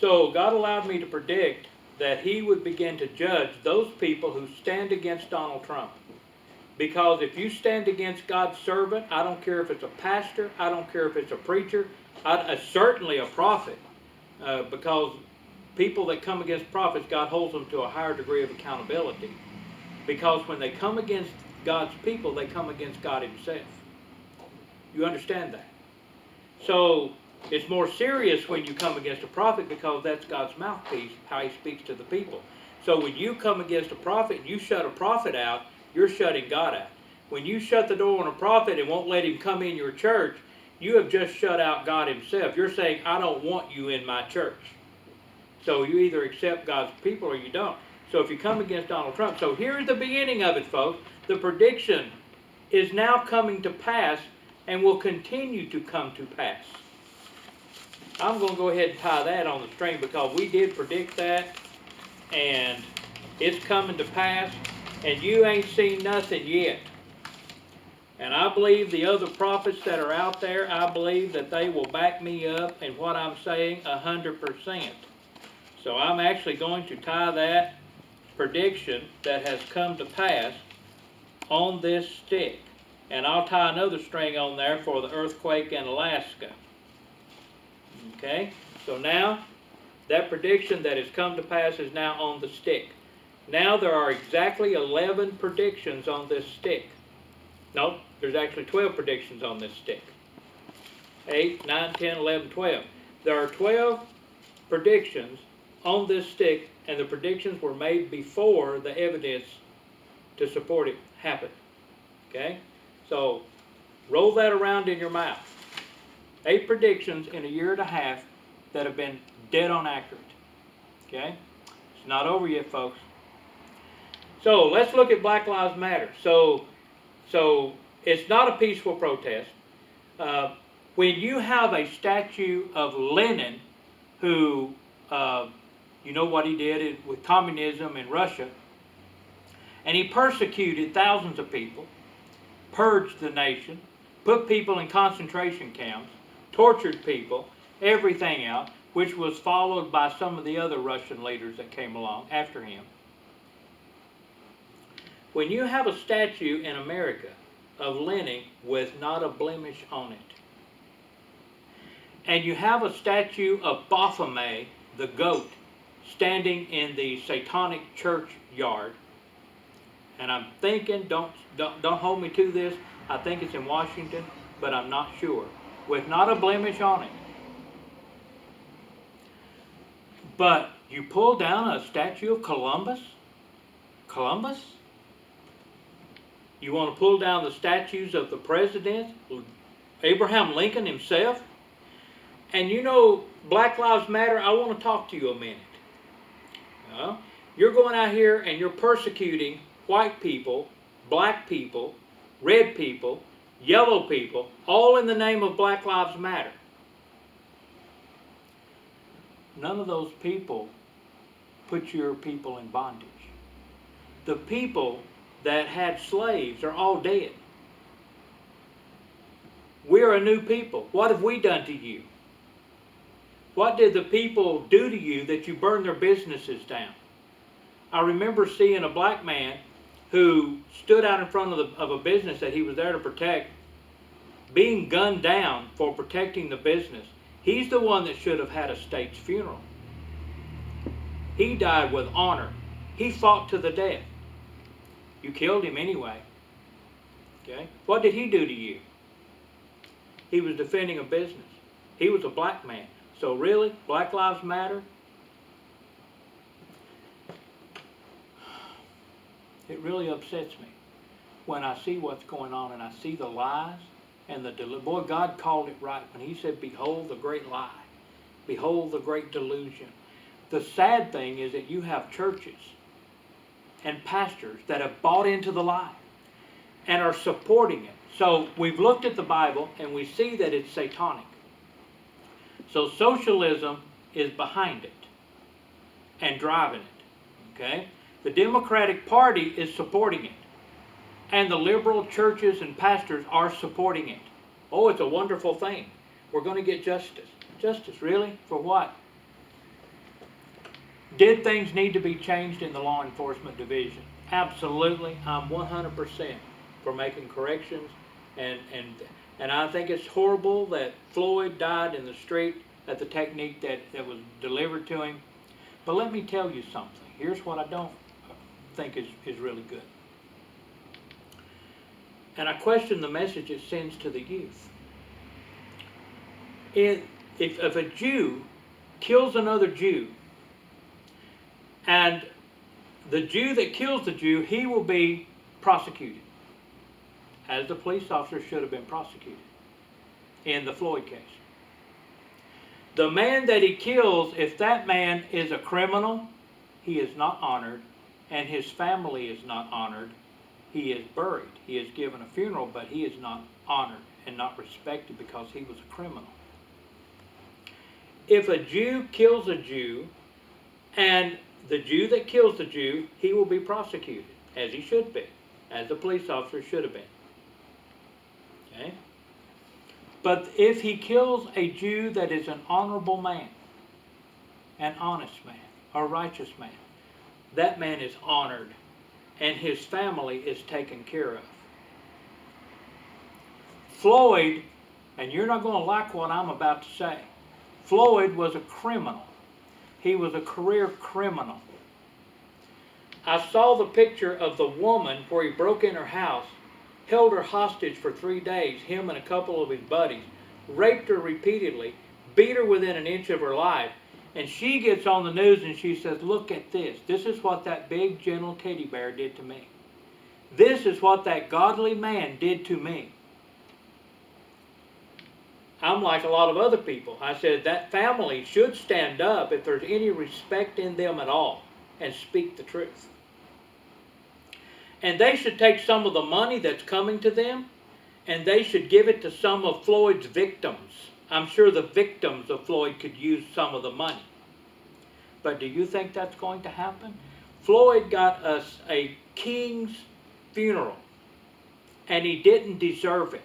So God allowed me to predict that He would begin to judge those people who stand against Donald Trump. Because if you stand against God's servant, I don't care if it's a pastor, I don't care if it's a preacher, certainly a prophet, because people that come against prophets, God holds them to a higher degree of accountability. Because when they come against God's people, they come against God Himself. You understand that? So it's more serious when you come against a prophet, because that's God's mouthpiece, how He speaks to the people. So when you come against a prophet and you shut a prophet out, you're shutting God out. When you shut the door on a prophet and won't let him come in your church, you have just shut out God Himself. You're saying, I don't want you in my church. So you either accept God's people or you don't. So if you come against Donald Trump, so here's the beginning of it, folks. The prediction is now coming to pass and will continue to come to pass. I'm going to go ahead and tie that on the string, because we did predict that, and it's coming to pass, and you ain't seen nothing yet. And I believe the other prophets that are out there, I believe that they will back me up in what I'm saying 100%. So I'm actually going to tie that prediction that has come to pass on this stick. And I'll tie another string on there for the earthquake in Alaska. Okay? So now, that prediction that has come to pass is now on the stick. Now there are exactly 11 predictions on this stick. No, there's actually 12 predictions on this stick. 8, 9, 10, 11, 12. There are 12 predictions on this stick, and the predictions were made before the evidence to support it happened. Okay? So, roll that around in your mouth. 8 predictions in a year and a half that have been dead on accurate. Okay? It's not over yet, folks. So, let's look at Black Lives Matter. So it's not a peaceful protest. When you have a statue of Lenin, who, you know what he did with communism in Russia, and he persecuted thousands of people, purged the nation, put people in concentration camps, tortured people, everything else, which was followed by some of the other Russian leaders that came along after him. When you have a statue in America of Lenin with not a blemish on it, and you have a statue of Baphomet, the goat, standing in the Satanic church yard, and I'm thinking, don't hold me to this, I think it's in Washington, but I'm not sure, with not a blemish on it. But you pull down a statue of Columbus? You want to pull down the statues of the president, Abraham Lincoln himself? And you know, Black Lives Matter, I want to talk to you a minute. You're going out here and you're persecuting white people, black people, red people, yellow people, all in the name of Black Lives Matter. None of those people put your people in bondage. The people that had slaves are all dead. We're a new people. What have we done to you? What did the people do to you that you burned their businesses down? I remember seeing a black man who stood out in front of a business that he was there to protect, being gunned down for protecting the business. He's the one that should have had a state's funeral. He died with honor. He fought to the death. You killed him anyway. Okay? What did he do to you? He was defending a business. He was a black man. So really, Black Lives Matter? It really upsets me when I see what's going on and I see the lies and the boy, God called it right when He said, "Behold the great lie, behold the great delusion." The sad thing is that you have churches and pastors that have bought into the lie and are supporting it. So we've looked at the Bible and we see that it's satanic. So socialism is behind it and driving it. Okay? The Democratic Party is supporting it. And the liberal churches and pastors are supporting it. Oh, it's a wonderful thing. We're going to get justice. Justice, really? For what? Did things need to be changed in the law enforcement division? Absolutely. I'm 100% for making corrections, and and and I think it's horrible that Floyd died in the street at the technique that was delivered to him. But let me tell you something. Here's what I don't think is really good. And I question the message it sends to the youth. If a Jew kills another Jew, and the Jew that kills the Jew, he will be prosecuted, as the police officer should have been prosecuted in the Floyd case. The man that he kills, if that man is a criminal, he is not honored, and his family is not honored. He is buried. He is given a funeral, but he is not honored and not respected because he was a criminal. If a Jew kills a Jew, and the Jew that kills the Jew, he will be prosecuted, as he should be, as the police officer should have been. Okay? But if he kills a Jew that is an honorable man, an honest man, a righteous man, that man is honored, and his family is taken care of. Floyd, and you're not going to like what I'm about to say, Floyd was a criminal. He was a career criminal. I saw the picture of the woman where he broke in her house, held her hostage for 3 days, him and a couple of his buddies, raped her repeatedly, beat her within an inch of her life, and she gets on the news and she says, look at this. This is what that big, gentle teddy bear did to me. This is what that godly man did to me. I'm like a lot of other people. I said that family should stand up if there's any respect in them at all and speak the truth. And they should take some of the money that's coming to them and they should give it to some of Floyd's victims. I'm sure the victims of Floyd could use some of the money. But do you think that's going to happen? Floyd got us a king's funeral, and he didn't deserve it.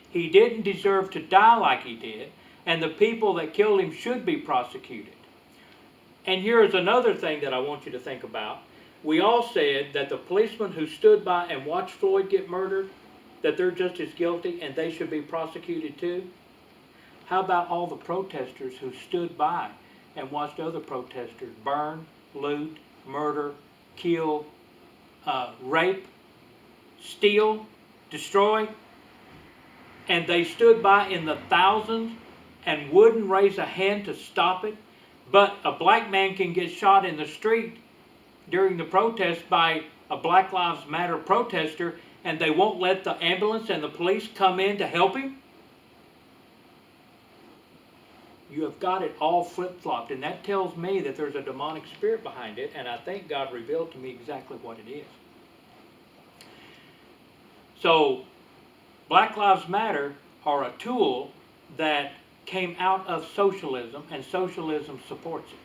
He didn't deserve to die like he did, and the people that killed him should be prosecuted. And here's another thing that I want you to think about. We all said that the policemen who stood by and watched Floyd get murdered, that they're just as guilty and they should be prosecuted too. How about all the protesters who stood by and watched other protesters burn, loot, murder, kill, rape, steal, destroy? And they stood by in the thousands and wouldn't raise a hand to stop it. But a black man can get shot in the street during the protest by a Black Lives Matter protester, and they won't let the ambulance and the police come in to help him? You have got it all flip-flopped, and that tells me that there's a demonic spirit behind it, and I think God revealed to me exactly what it is. So, Black Lives Matter are a tool that came out of socialism, and socialism supports it.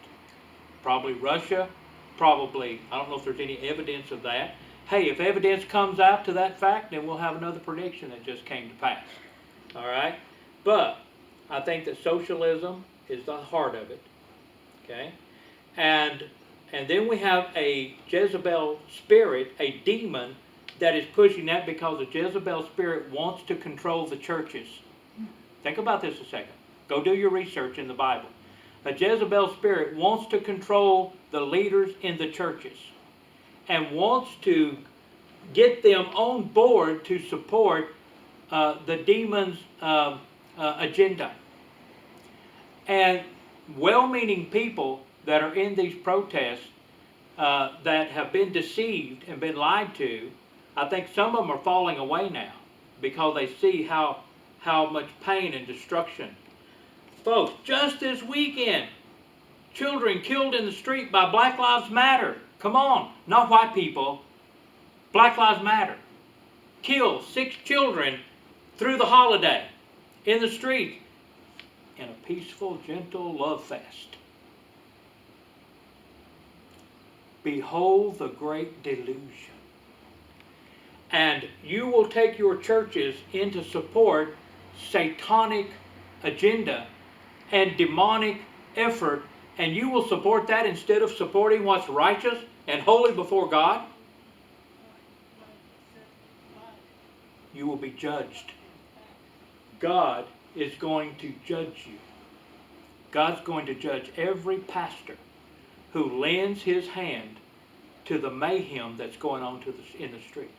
Probably Russia, probably, I don't know if there's any evidence of that. Hey, if evidence comes out to that fact, then we'll have another prediction that just came to pass. All right? But I think that socialism is the heart of it. Okay? And then we have a Jezebel spirit, a demon, that is pushing that because the Jezebel spirit wants to control the churches. Think about this a second. Go do your research in the Bible. A Jezebel spirit wants to control the leaders in the churches and wants to get them on board to support the demon's agenda. And well-meaning people that are in these protests that have been deceived and been lied to, I think some of them are falling away now because they see how much pain and destruction. Folks, just this weekend, children killed in the street by Black Lives Matter. Come on, not white people. Black Lives Matter. Killed 6 children through the holiday in the street in a peaceful, gentle love fest. Behold the great delusion. And you will take your churches into support satanic agenda and demonic effort and you will support that instead of supporting what's righteous and holy before God, you will be judged. God is going to judge you. God's going to judge every pastor who lends his hand to the mayhem that's going on in the streets.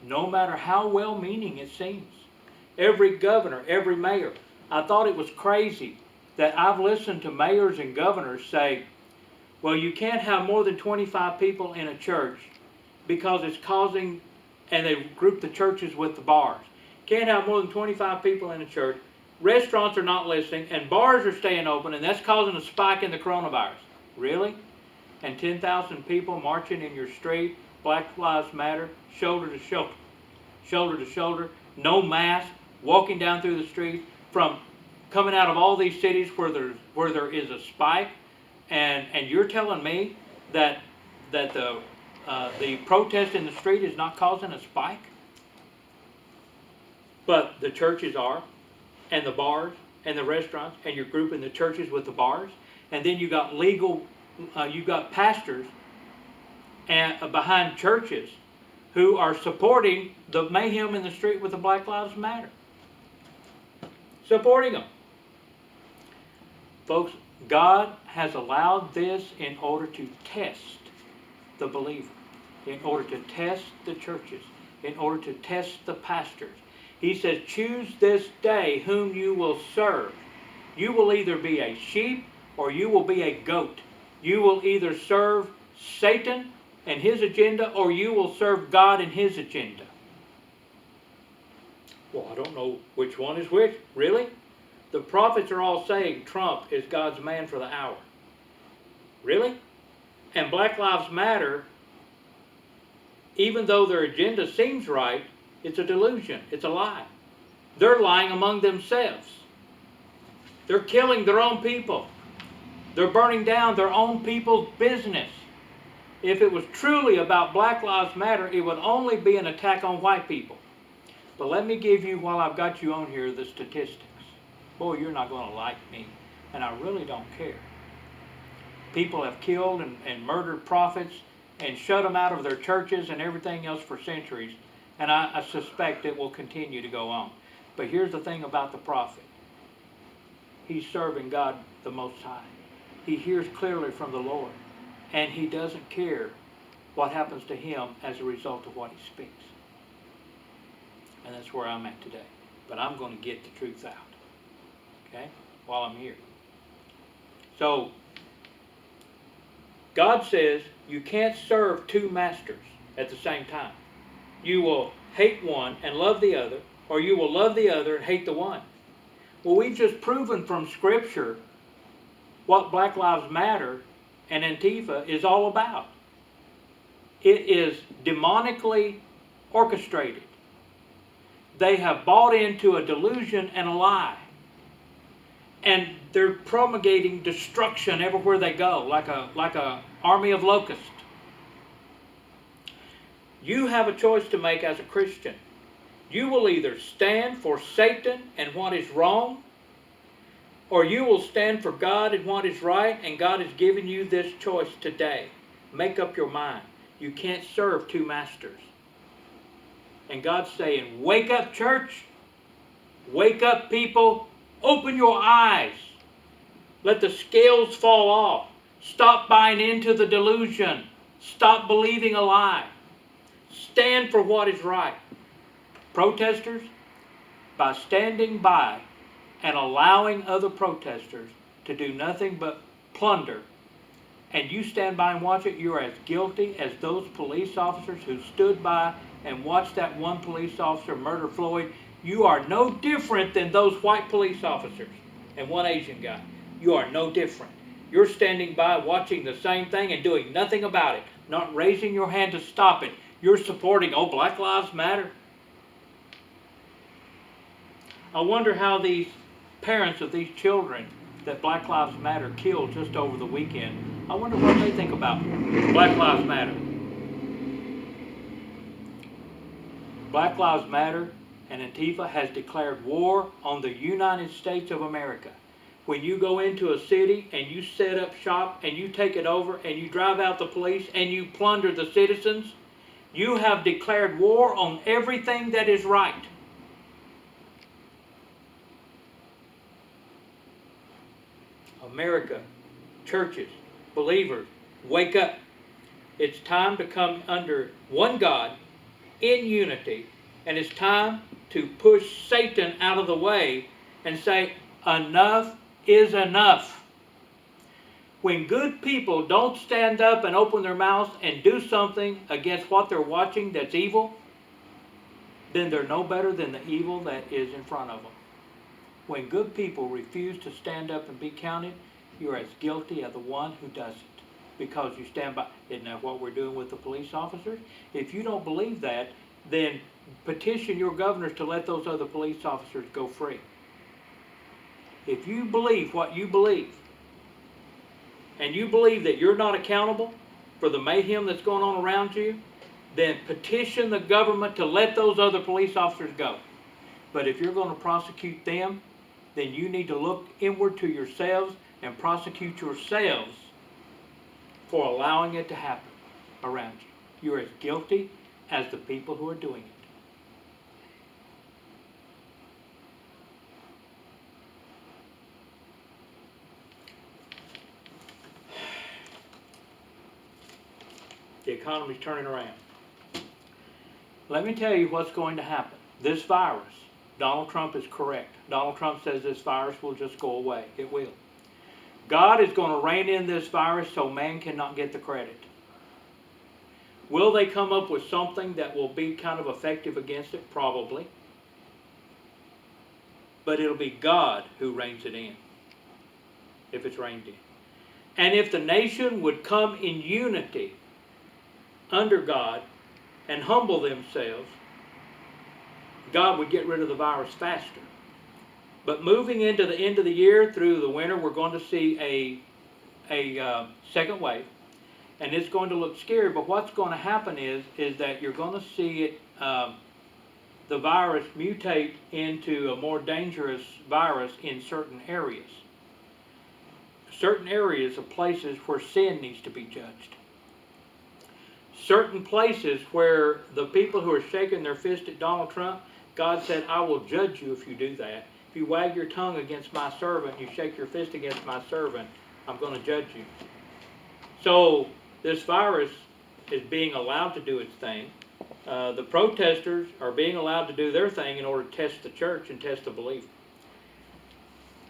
No matter how well-meaning it seems. Every governor, every mayor. I thought it was crazy that I've listened to mayors and governors say, well, you can't have more than 25 people in a church because it's causing, and they group the churches with the bars. Can't have more than 25 people in a church. Restaurants are not listening, and bars are staying open, and that's causing a spike in the coronavirus. Really? And 10,000 people marching in your street, Black Lives Matter, shoulder to shoulder, shoulder to shoulder, no mask, walking down through the street, from coming out of all these cities where there is a spike, and you're telling me that the protest in the street is not causing a spike? But the churches are, and the bars, and the restaurants, and you're grouping the churches with the bars, and then you got you got pastors behind churches who are supporting the mayhem in the street with the Black Lives Matter. Supporting them. Folks, God has allowed this in order to test the believer, in order to test the churches, in order to test the pastors. He says, choose this day whom you will serve. You will either be a sheep or you will be a goat. You will either serve Satan and his agenda, or you will serve God and his agenda. Well, I don't know which one is which. Really? The prophets are all saying Trump is God's man for the hour. Really? And Black Lives Matter, even though their agenda seems right, it's a delusion. It's a lie. They're lying among themselves. They're killing their own people. They're burning down their own people's business. If it was truly about Black Lives Matter, it would only be an attack on white people. But let me give you, while I've got you on here, the statistics. Boy, you're not going to like me, and I really don't care. People have killed and murdered prophets and shut them out of their churches and everything else for centuries, and I suspect it will continue to go on. But here's the thing about the prophet. He's serving God the Most High. He hears clearly from the Lord, and he doesn't care what happens to him as a result of what he speaks. And that's where I'm at today. But I'm going to get the truth out, okay, while I'm here. So, God says you can't serve two masters at the same time. You will hate one and love the other, or you will love the other and hate the one. Well, we've just proven from Scripture what Black Lives Matter and Antifa is all about. It is demonically orchestrated. They have bought into a delusion and a lie. And they're promulgating destruction everywhere they go, like a army of locusts. You have a choice to make as a Christian. You will either stand for Satan and what is wrong, or you will stand for God and what is right, and God has given you this choice today. Make up your mind. You can't serve two masters. And God's saying, wake up, church. Wake up, people. Open your eyes. Let the scales fall off. Stop buying into the delusion. Stop believing a lie. Stand for what is right. Protesters, by standing by and allowing other protesters to do nothing but plunder, and you stand by and watch it, you're as guilty as those police officers who stood by and watched that one police officer murder Floyd. You are no different than those white police officers and one Asian guy. You are no different. You're standing by watching the same thing and doing nothing about it, not raising your hand to stop it. You're supporting, oh, Black Lives Matter. I wonder how these parents of these children that Black Lives Matter killed just over the weekend, I wonder what they think about Black Lives Matter. Black Lives Matter and Antifa has declared war on the United States of America, when you go into a city and you set up shop and you take it over and you drive out the police and you plunder the citizens, you have declared war on everything that is right. America, churches, believers, wake up. It's time to come under one God in unity, and it's time to push Satan out of the way and say, enough is enough. When good people don't stand up and open their mouths and do something against what they're watching that's evil, then they're no better than the evil that is in front of them. When good people refuse to stand up and be counted, you're as guilty as the one who doesn't, because you stand by. Isn't that what we're doing with the police officers? If you don't believe that, then petition your governors to let those other police officers go free. If you believe what you believe, and you believe that you're not accountable for the mayhem that's going on around you, then petition the government to let those other police officers go. But if you're going to prosecute them, then you need to look inward to yourselves and prosecute yourselves for allowing it to happen around you. You're as guilty as the people who are doing it. The economy's turning around. Let me tell you what's going to happen. This virus, Donald Trump is correct. Donald Trump says this virus will just go away. It will. God is going to rein in this virus so man cannot get the credit. Will they come up with something that will be kind of effective against it? Probably. But it'll be God who reins it in, if it's reined in. And if the nation would come in unity under God and humble themselves, God would get rid of the virus faster. But moving into the end of the year, through the winter, we're going to see a second wave. And it's going to look scary, but what's going to happen is that you're going to see it, the virus mutate into a more dangerous virus in certain areas. Certain areas of places where sin needs to be judged. Certain places where the people who are shaking their fist at Donald Trump, God said, I will judge you if you do that. If you wag your tongue against my servant, you shake your fist against my servant, I'm going to judge you. So this virus is being allowed to do its thing. The protesters are being allowed to do their thing in order to test the church and test the believer.